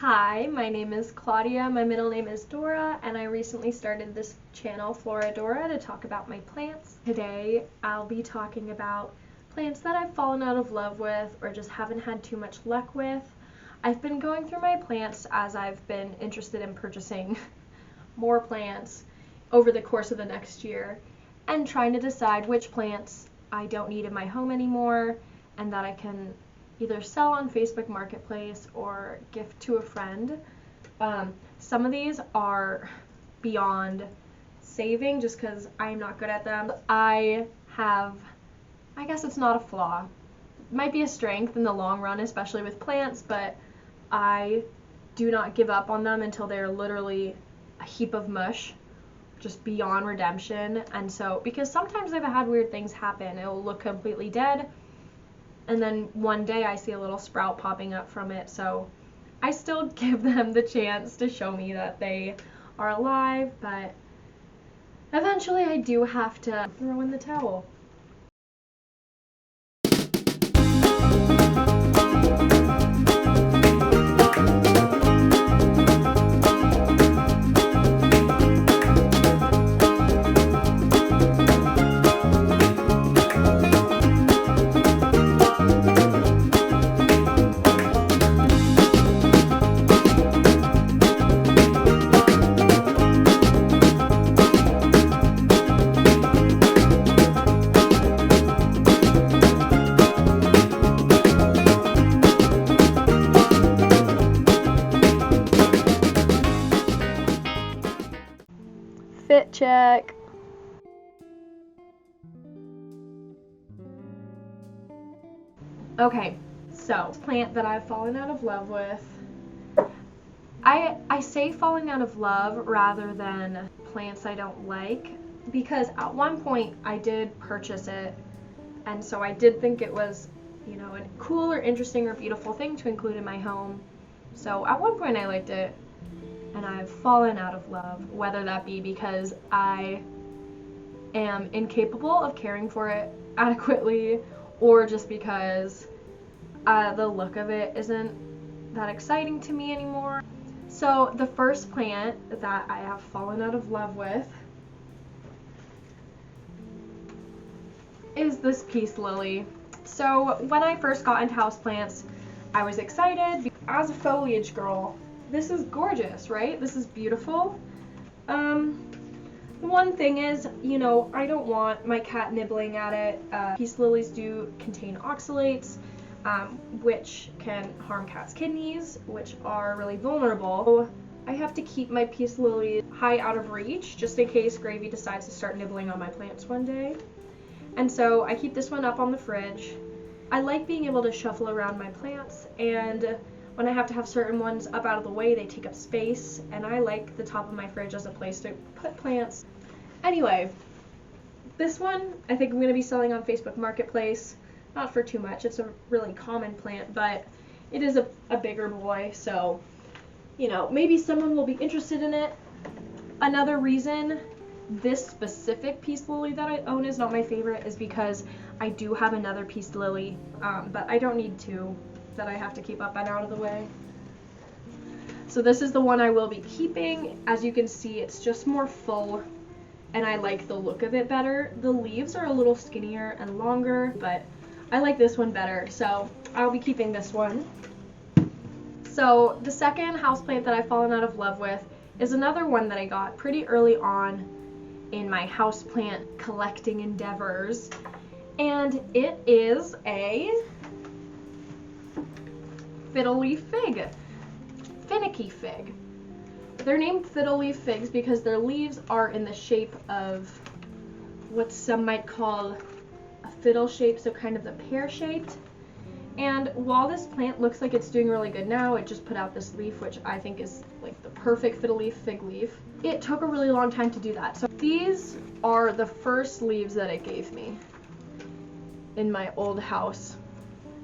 Hi, my name is Claudia, my middle name is Dora, and I recently started this channel, Floradora, to talk about my plants. Today, I'll be talking about plants that I've fallen out of love with or just haven't had too much luck with. I've been going through my plants as I've been interested in purchasing more plants over the course of the next year and trying to decide which plants I don't need in my home anymore and that I can either sell on Facebook Marketplace or gift to a friend. Some of these are beyond saving just because I'm not good at them. I guess it's not a flaw. It might be a strength in the long run, especially with plants, but I do not give up on them until they're literally a heap of mush, just beyond redemption. And so, because sometimes I've had weird things happen, it'll look completely dead, and then one day I see a little sprout popping up from it, so I still give them the chance to show me that they are alive, but eventually I do have to throw in the towel. Fit check. Okay, so plant that I've fallen out of love with. I say falling out of love rather than plants I don't like, because at one point I did purchase it, and so I did think it was, a cool or interesting or beautiful thing to include in my home. So at one point I liked it, and I've fallen out of love, whether that be because I am incapable of caring for it adequately, or just because the look of it isn't that exciting to me anymore. So the first plant that I have fallen out of love with is this peace lily. So when I first got into houseplants, I was excited. As a foliage girl, this is gorgeous, right? This is beautiful. One thing is, I don't want my cat nibbling at it. Peace lilies do contain oxalates, which can harm cats' kidneys, which are really vulnerable. So I have to keep my peace lilies high out of reach, just in case Gravy decides to start nibbling on my plants one day. And so I keep this one up on the fridge. I like being able to shuffle around my plants, and when I have to have certain ones up out of the way, they take up space, and I like the top of my fridge as a place to put plants. Anyway, this one I think I'm going to be selling on Facebook Marketplace. Not for too much, it's a really common plant, but it is a bigger boy, so, maybe someone will be interested in it. Another reason this specific peace lily that I own is not my favorite is because I do have another peace lily, but I don't need two that I have to keep up and out of the way. So this is the one I will be keeping. As you can see, it's just more full, and I like the look of it better. The leaves are a little skinnier and longer, but I like this one better, so I'll be keeping this one. So the second houseplant that I've fallen out of love with is another one that I got pretty early on in my houseplant collecting endeavors, and it is a fiddle leaf fig, finicky fig. They're named fiddle leaf figs because their leaves are in the shape of what some might call a fiddle shape, so kind of the pear shaped. And while this plant looks like it's doing really good now, it just put out this leaf, which I think is like the perfect fiddle leaf fig leaf. It took a really long time to do that. So these are the first leaves that it gave me in my old house.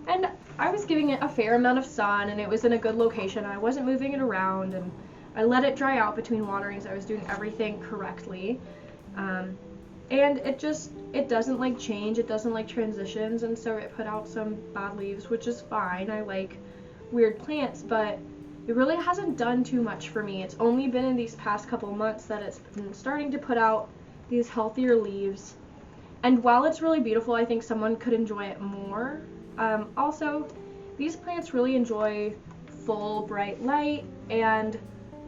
And I was giving it a fair amount of sun, and it was in a good location. I wasn't moving it around, and I let it dry out between waterings. I was doing everything correctly. And it doesn't like change, it doesn't like transitions, and so it put out some bad leaves, which is fine. I like weird plants, but it really hasn't done too much for me. It's only been in these past couple months that it's been starting to put out these healthier leaves. And while it's really beautiful, I think someone could enjoy it more. Also, these plants really enjoy full bright light, and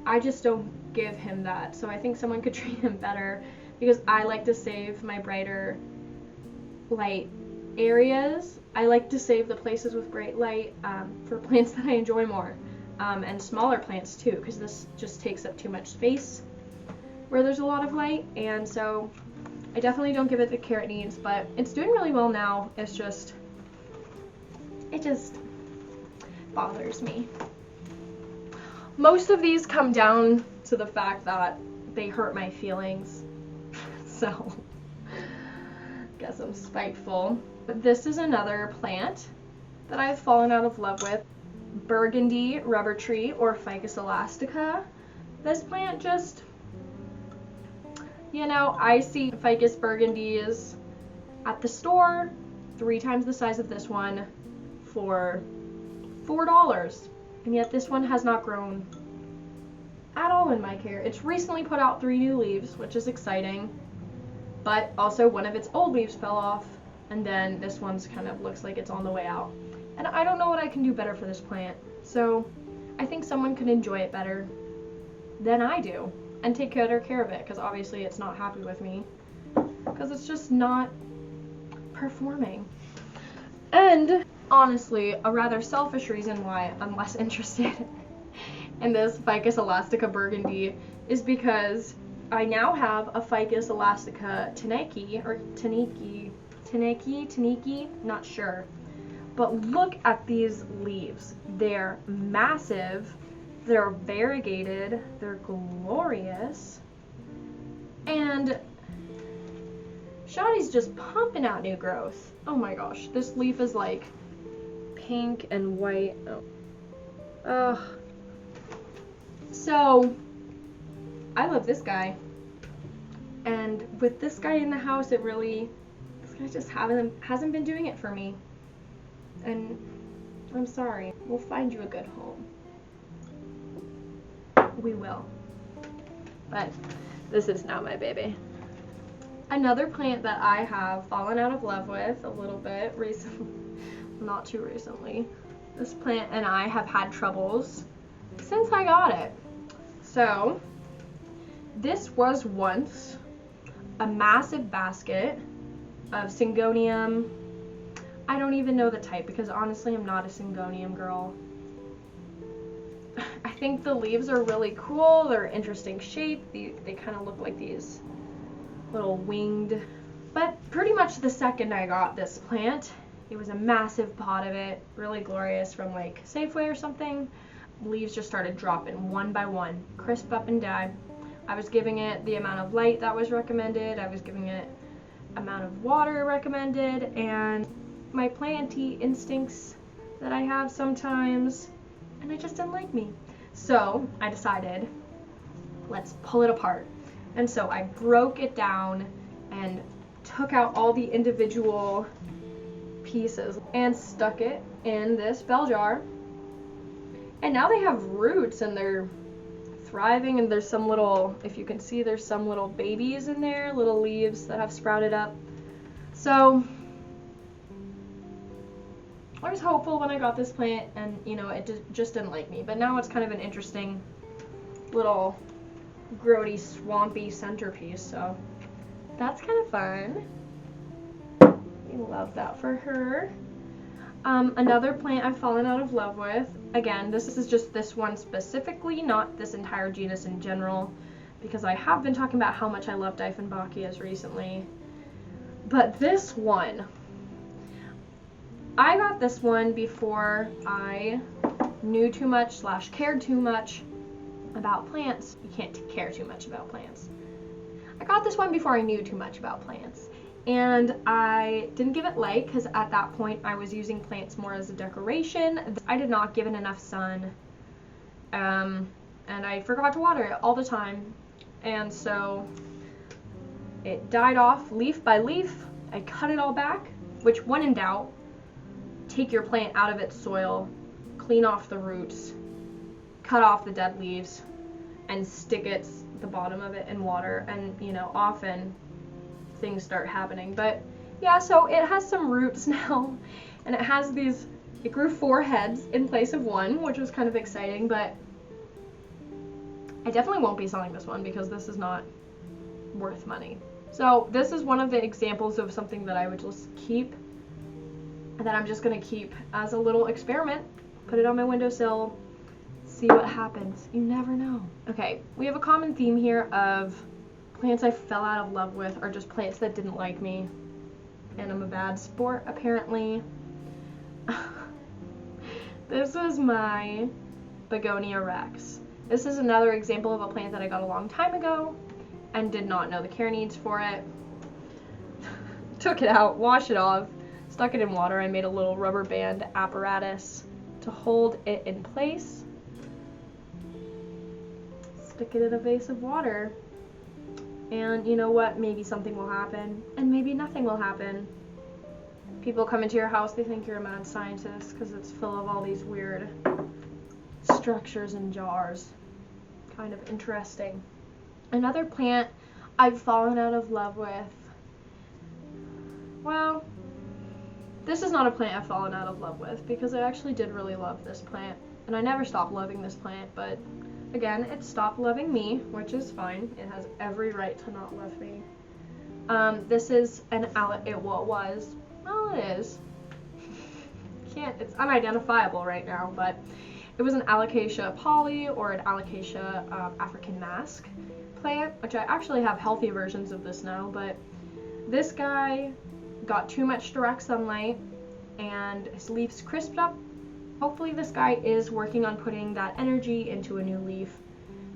I just don't give him that. So I think someone could treat him better, because I like to save my brighter light areas. I like to save the places with bright light for plants that I enjoy more, and smaller plants too, because this just takes up too much space where there's a lot of light. And so I definitely don't give it the care it needs, but it's doing really well now. It just bothers me. Most of these come down to the fact that they hurt my feelings, so guess I'm spiteful. But this is another plant that I've fallen out of love with, Burgundy rubber tree, or Ficus elastica. This plant just, I see Ficus burgundies at the store 3 times the size of this one for $4, and yet this one has not grown at all in my care. It's recently put out 3 new leaves, which is exciting, but also one of its old leaves fell off, and then this one's kind of looks like it's on the way out. And I don't know what I can do better for this plant, so I think someone could enjoy it better than I do and take better care of it, because obviously it's not happy with me because it's just not performing. And honestly, a rather selfish reason why I'm less interested in this Ficus elastica burgundy is because I now have a Ficus elastica Taniki, not sure. But look at these leaves. They're massive, they're variegated, they're glorious, and Shoddy's just pumping out new growth. Oh my gosh, this leaf is like pink and white. Ugh. So I love this guy, and with this guy in the house, this guy just hasn't been doing it for me, and I'm sorry. We'll find you a good home. We will. But this is not my baby. Another plant that I have fallen out of love with a little bit recently, not too recently. This plant and I have had troubles since I got it. So this was once a massive basket of Syngonium. I don't even know the type, because honestly I'm not a Syngonium girl. I think the leaves are really cool. They're interesting shape. They kind of look like these little winged. But pretty much the second I got this plant, it was a massive pot of it, really glorious, from like Safeway or something. Leaves just started dropping one by one, crisp up and down. I was giving it the amount of light that was recommended. I was giving it amount of water recommended, and my planty instincts that I have sometimes, and it just didn't like me. So I decided, let's pull it apart. And so I broke it down and took out all the individual pieces and stuck it in this bell jar. And now they have roots and they're thriving, and there's some little, if you can see, there's some little babies in there, little leaves that have sprouted up. So I was hopeful when I got this plant, and it just didn't like me. But now it's kind of an interesting little grody, swampy centerpiece, so that's kind of fun. We love that for her. Another plant I've fallen out of love with, again, this is just this one specifically, not this entire genus in general, because I have been talking about how much I love Dieffenbachias recently. But this one, I got this one before I knew too much / cared too much about plants. You can't care too much about plants. I got this one before I knew too much about plants. And I didn't give it light, because at that point I was using plants more as a decoration. I did not give it enough sun, and I forgot to water it all the time, and so it died off leaf by leaf. I cut it all back, which, when in doubt, take your plant out of its soil, clean off the roots, cut off the dead leaves and stick the bottom of it in water, and you know, often things start happening. But yeah, so it has some roots now, and it grew 4 heads in place of 1, which was kind of exciting, but I definitely won't be selling this one because this is not worth money. So this is one of the examples of something that I would just keep, that I'm just gonna keep as a little experiment, put it on my windowsill, see what happens. You never know. Okay, we have a common theme here of plants I fell out of love with, or just plants that didn't like me, and I'm a bad sport apparently. This was my Begonia Rex. This is another example of a plant that I got a long time ago and did not know the care needs for it. Took it out, washed it off, stuck it in water. I made a little rubber band apparatus to hold it in place. Stick it in a vase of water. And you know what? Maybe something will happen, and maybe nothing will happen. People come into your house, they think you're a mad scientist because it's full of all these weird structures and jars. Kind of interesting. Another plant I've fallen out of love with. Well, this is not a plant I've fallen out of love with because I actually did really love this plant, and I never stopped loving this plant, but again, it stopped loving me, which is fine. It has every right to not love me. This is it is. It's unidentifiable right now, but it was an Alocasia poly or an Alocasia African mask plant, which I actually have healthy versions of this now, but this guy got too much direct sunlight and his leaves crisped up. Hopefully this guy is working on putting that energy into a new leaf,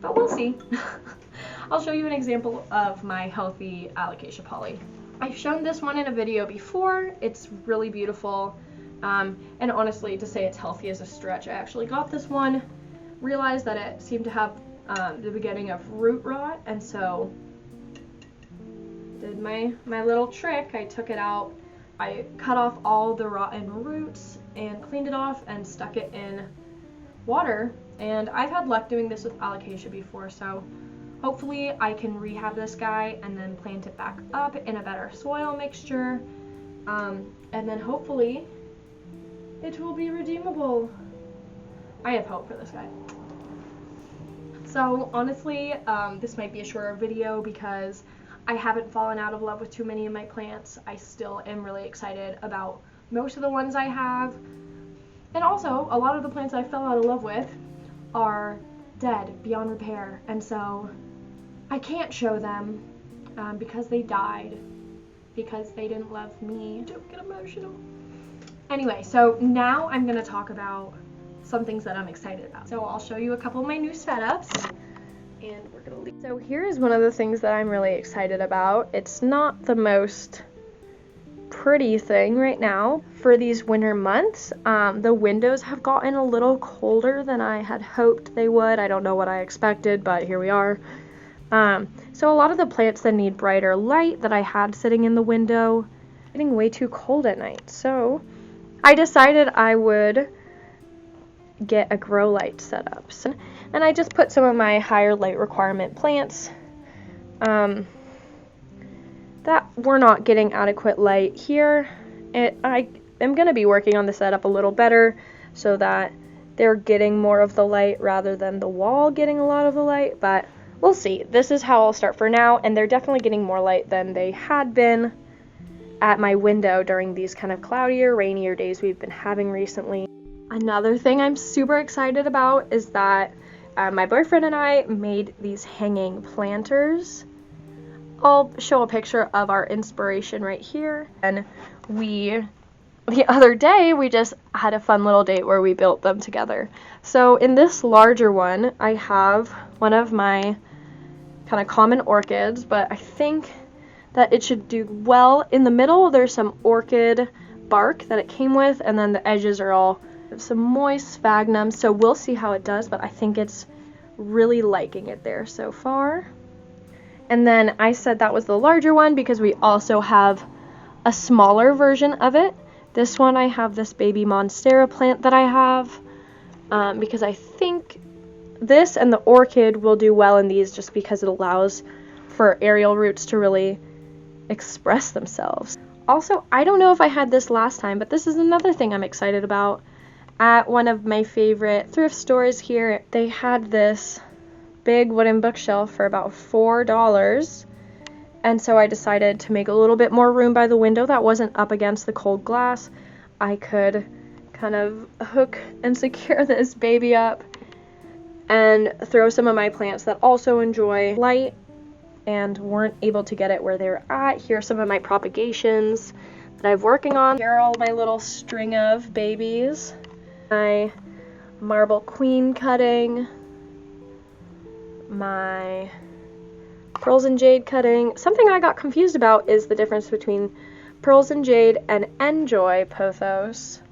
but we'll see. I'll show you an example of my healthy Alocasia poly. I've shown this one in a video before. It's really beautiful, and honestly, to say it's healthy is a stretch. I actually got this one, realized that it seemed to have the beginning of root rot, and so did my little trick. I took it out, I cut off all the rotten roots and cleaned it off and stuck it in water, and I've had luck doing this with Alocasia before, so hopefully I can rehab this guy and then plant it back up in a better soil mixture, and then hopefully it will be redeemable. I have hope for this guy. So honestly, this might be a shorter video because I haven't fallen out of love with too many of my plants. I still am really excited about most of the ones I have. And also, a lot of the plants I fell out of love with are dead beyond repair. And so I can't show them because they died, because they didn't love me. Don't get emotional. Anyway, so now I'm going to talk about some things that I'm excited about. So I'll show you a couple of my new setups. And we're gonna leave. So here is one of the things that I'm really excited about. It's not the most pretty thing right now for these winter months. The windows have gotten a little colder than I had hoped they would. I don't know what I expected, but here we are. So a lot of the plants that need brighter light that I had sitting in the window are getting way too cold at night. So I decided I would get a grow light setup. And I just put some of my higher light requirement plants that were not getting adequate light here. I am going to be working on the setup a little better so that they're getting more of the light rather than the wall getting a lot of the light, but we'll see. This is how I'll start for now, and they're definitely getting more light than they had been at my window during these kind of cloudier, rainier days we've been having recently. Another thing I'm super excited about is that my boyfriend and I made these hanging planters. I'll show a picture of our inspiration right here. And the other day, we just had a fun little date where we built them together. So in this larger one, I have one of my kind of common orchids, but I think that it should do well. In the middle, there's some orchid bark that it came with, and then the edges are all some moist sphagnum, so we'll see how it does, but I think it's really liking it there so far. And then I said that was the larger one because we also have a smaller version of it. This one, I have this baby monstera plant that I have because I think this and the orchid will do well in these just because it allows for aerial roots to really express themselves. Also, I don't know if I had this last time, but this is another thing I'm excited about. At one of my favorite thrift stores here, they had this big wooden bookshelf for about $4. And so I decided to make a little bit more room by the window that wasn't up against the cold glass. I could kind of hook and secure this baby up and throw some of my plants that also enjoy light and weren't able to get it where they were at. Here are some of my propagations that I'm working on. Here are all my little string of babies. My marble queen cutting. My pearls and jade cutting. Something I got confused about is the difference between pearls and jade and enjoy pothos.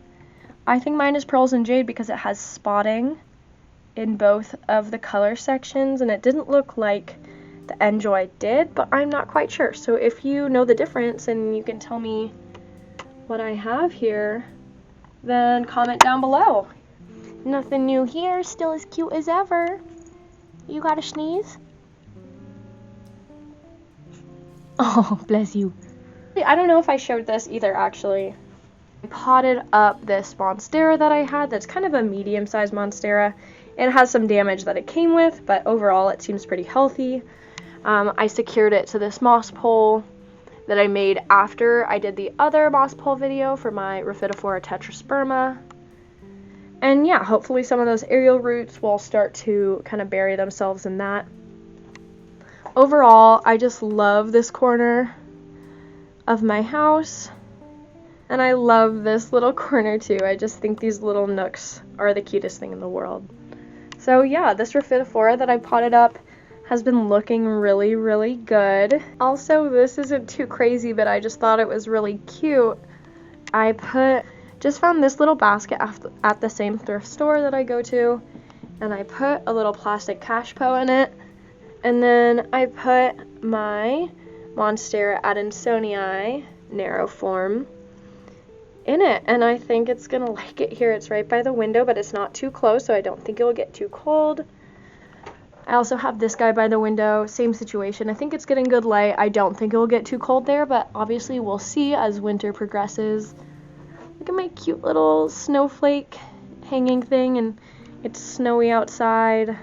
I think mine is pearls and jade because it has spotting in both of the color sections, and it didn't look like the enjoy did, but I'm not quite sure. So if you know the difference and you can tell me what I have here, then comment down below. Nothing new here, still as cute as ever. You gotta sneeze? Oh, bless you. I don't know if I showed this either, actually. I potted up this monstera that I had that's kind of a medium-sized monstera. It has some damage that it came with, but overall it seems pretty healthy. I secured it to this moss pole that I made after I did the other moss pole video for my Rhaphidophora tetrasperma. And yeah, hopefully some of those aerial roots will start to kind of bury themselves in that. Overall, I just love this corner of my house. And I love this little corner too. I just think these little nooks are the cutest thing in the world. So yeah, this Rhaphidophora that I potted up has been looking really, really good. Also, this isn't too crazy, but I just thought it was really cute. I just found this little basket at the same thrift store that I go to, and I put a little plastic cashpo in it, and then I put my Monstera adansonii narrow form in it, and I think it's gonna like it here. It's right by the window, but it's not too close, so I don't think it will get too cold. I also have this guy by the window, same situation. I think it's getting good light. I don't think it will get too cold there, but obviously we'll see as winter progresses. Look at my cute little snowflake hanging thing, and it's snowy outside.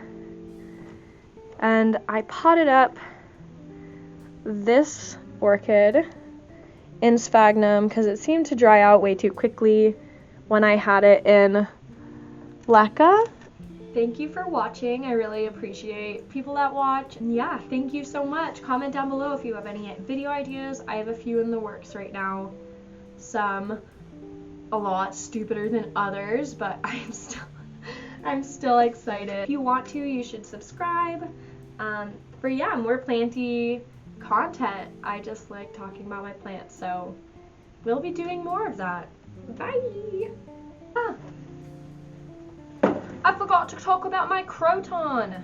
And I potted up this orchid in sphagnum because it seemed to dry out way too quickly when I had it in leca. Thank you for watching. I really appreciate people that watch. And yeah, thank you so much. Comment down below if you have any video ideas. I have a few in the works right now. Some a lot stupider than others, but I'm still excited. If you want to, you should subscribe. For more planty content. I just like talking about my plants, so we'll be doing more of that. Bye! I forgot to talk about my croton.